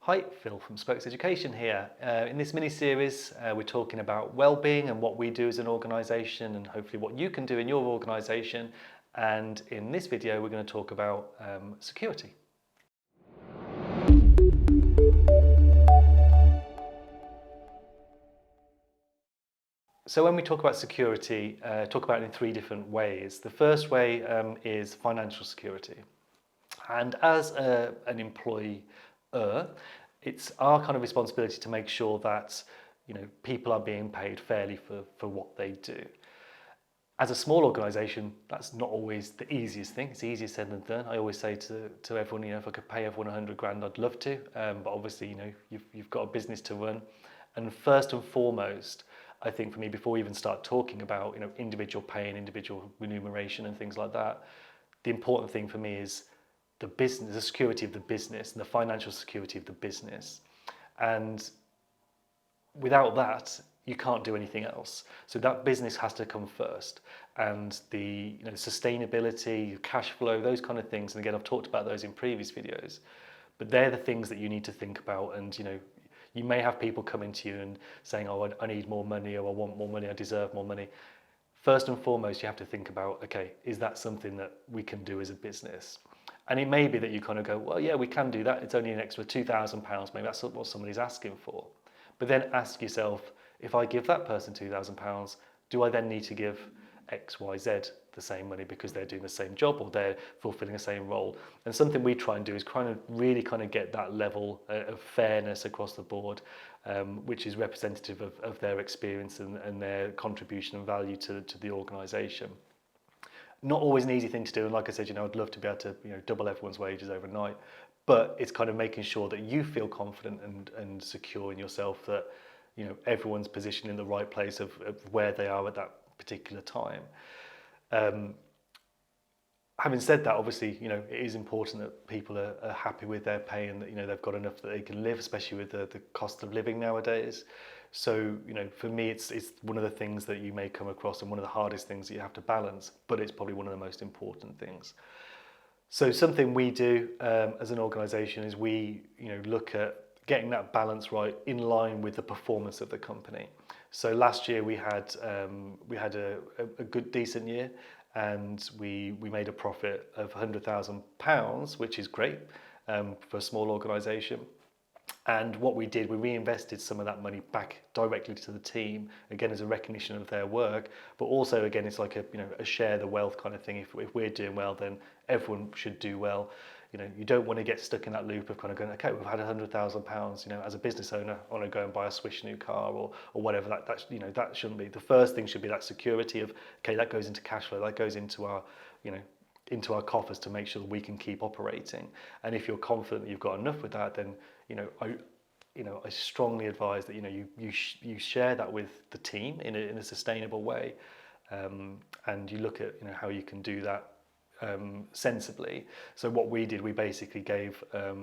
Hi, Phil from Spokes Education here. In this mini-series, we're talking about well-being and what we do as an organisation and hopefully what you can do in your organisation. And in this video, we're going to talk about security. So when we talk about security, talk about it in three different ways. The first way is financial security. And as an employer, it's our kind of responsibility to make sure that people are being paid fairly for what they do. As a small organisation, that's not always the easiest thing. It's easier said than done. I always say to everyone, if I could pay everyone 100 grand, I'd love to. But obviously, you've got a business to run. And first and foremost, I think for me, before we even start talking about individual pay and individual remuneration and things like that, the important thing for me is the business, the security of the business and the financial security of the business. And without that, you can't do anything else. So that business has to come first. And the sustainability, cash flow, those kind of things. And again, I've talked about those in previous videos, but they're the things that you need to think about. And you may have people coming to you and saying, oh, I need more money, or I want more money, I deserve more money. First and foremost, you have to think about, okay, is that something that we can do as a business? And it may be that you kind of go, well, yeah, we can do that. It's only an extra £2,000. Maybe that's what somebody's asking for. But then ask yourself, if I give that person £2,000, do I then need to give X, Y, Z the same money because they're doing the same job or they're fulfilling the same role? And something we try and do is really get that level of fairness across the board, which is representative of their experience and their contribution and value to the organisation. Not always an easy thing to do, and like I said, I'd love to be able to double everyone's wages overnight, but it's kind of making sure that you feel confident and secure in yourself that everyone's positioned in the right place of where they are at that particular time. Having said that, obviously, it is important that people are happy with their pay and that they've got enough that they can live, especially with the cost of living nowadays. So, for me, it's one of the things that you may come across and one of the hardest things that you have to balance, but it's probably one of the most important things. So something we do as an organisation is we look at getting that balance right in line with the performance of the company. So last year we had a good decent year, and we made a profit of £100,000, which is great for a small organisation. And what we did, we reinvested some of that money back directly to the team, again as a recognition of their work, but also again it's like a share the wealth kind of thing. If we're doing well, then everyone should do well. You don't want to get stuck in that loop of kind of going, okay, we've had £100,000, as a business owner, I want to go and buy a swish new car or whatever. That shouldn't be. The first thing should be that security of, okay, that goes into cash flow, that goes into our, into our coffers to make sure that we can keep operating. And if you're confident that you've got enough with that, then I strongly advise that you share that with the team in a sustainable way, and you look at how you can do that sensibly. So what we did, we basically gave a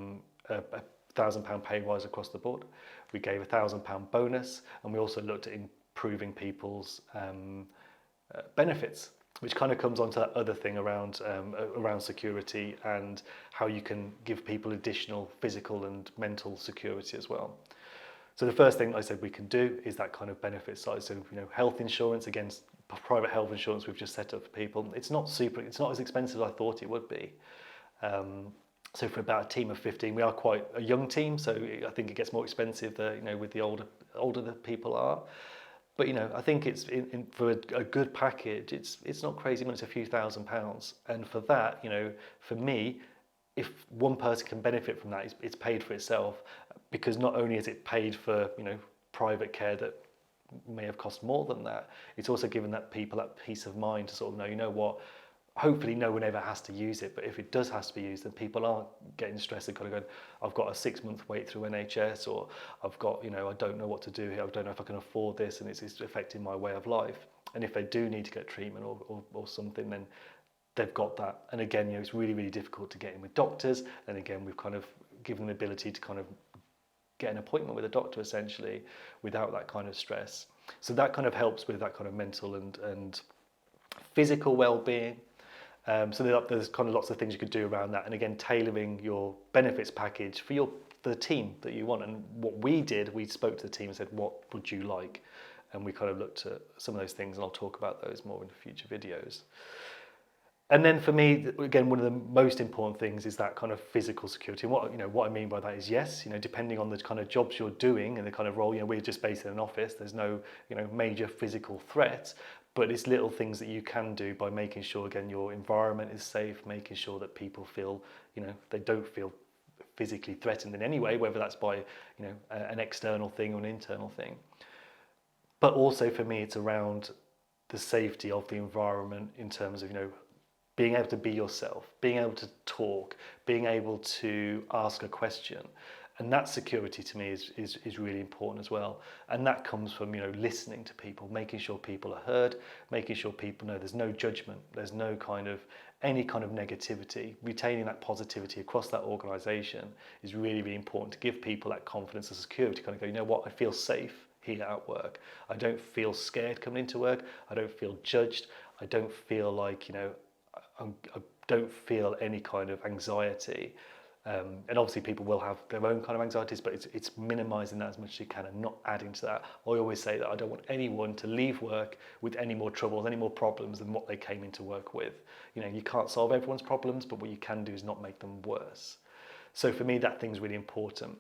£1,000 pay rise across the board. We gave a £1,000 bonus, and we also looked at improving people's benefits, which kind of comes onto that other thing around security and how you can give people additional physical and mental security as well. So the first thing I said we can do is that kind of benefit side. So health insurance, again, private health insurance we've just set up for people. It's not as expensive as I thought it would be. So for about a team of 15, we are quite a young team, so I think it gets more expensive with the older the people are. But I think it's for a good package, it's not crazy money. It's a few £1,000s, and for that, for me, if one person can benefit from that, it's paid for itself, because not only is it paid for private care that may have cost more than that, it's also given that people that peace of mind to sort of know, what, hopefully no one ever has to use it, but if it does have to be used, then people aren't getting stressed and kind of going, I've got a 6-month wait through NHS, or I've got, I don't know what to do here, I don't know if I can afford this, and it's affecting my way of life. And if they do need to get treatment or something, then they've got that. And again, it's really, really difficult to get in with doctors. And again, we've kind of given the ability to kind of get an appointment with a doctor essentially without that kind of stress. So that kind of helps with that kind of mental and physical well-being. So there's kind of lots of things you could do around that. And again, tailoring your benefits package for the team that you want. And what we did, we spoke to the team and said, what would you like? And we kind of looked at some of those things, and I'll talk about those more in future videos. And then for me, again, one of the most important things is that kind of physical security. And what I mean by that is, yes, depending on the kind of jobs you're doing and the kind of role, we're just based in an office. There's no, major physical threat, but it's little things that you can do by making sure, again, your environment is safe, making sure that people feel, they don't feel physically threatened in any way, whether that's by, an external thing or an internal thing. But also for me, it's around the safety of the environment in terms of, being able to be yourself, being able to talk, being able to ask a question. And that security to me is really important as well. And that comes from, listening to people, making sure people are heard, making sure people know there's no judgment, there's no any kind of negativity. Retaining that positivity across that organisation is really, really important to give people that confidence and security to kind of go, you know what, I feel safe here at work. I don't feel scared coming into work. I don't feel judged. I don't feel like, I don't feel any kind of anxiety. And obviously people will have their own kind of anxieties, but it's minimising that as much as you can and not adding to that. I always say that I don't want anyone to leave work with any more troubles, any more problems than what they came into work with. You can't solve everyone's problems, but what you can do is not make them worse. So for me, that thing's really important.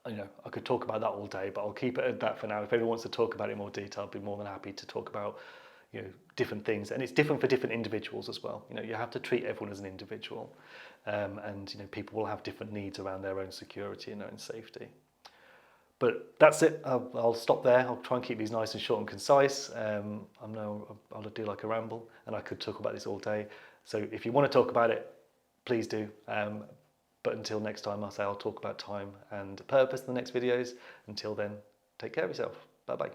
I could talk about that all day, but I'll keep it at that for now. If anyone wants to talk about it in more detail, I'd be more than happy to talk about different things, and it's different for different individuals as well. You have to treat everyone as an individual, and people will have different needs around their own security and their own safety. But that's it. I'll stop there. I'll try and keep these nice and short and concise. I'll do like a ramble, and I could talk about this all day. So if you want to talk about it, please do. But until next time, I'll talk about time and purpose in the next videos. Until then, take care of yourself. Bye bye.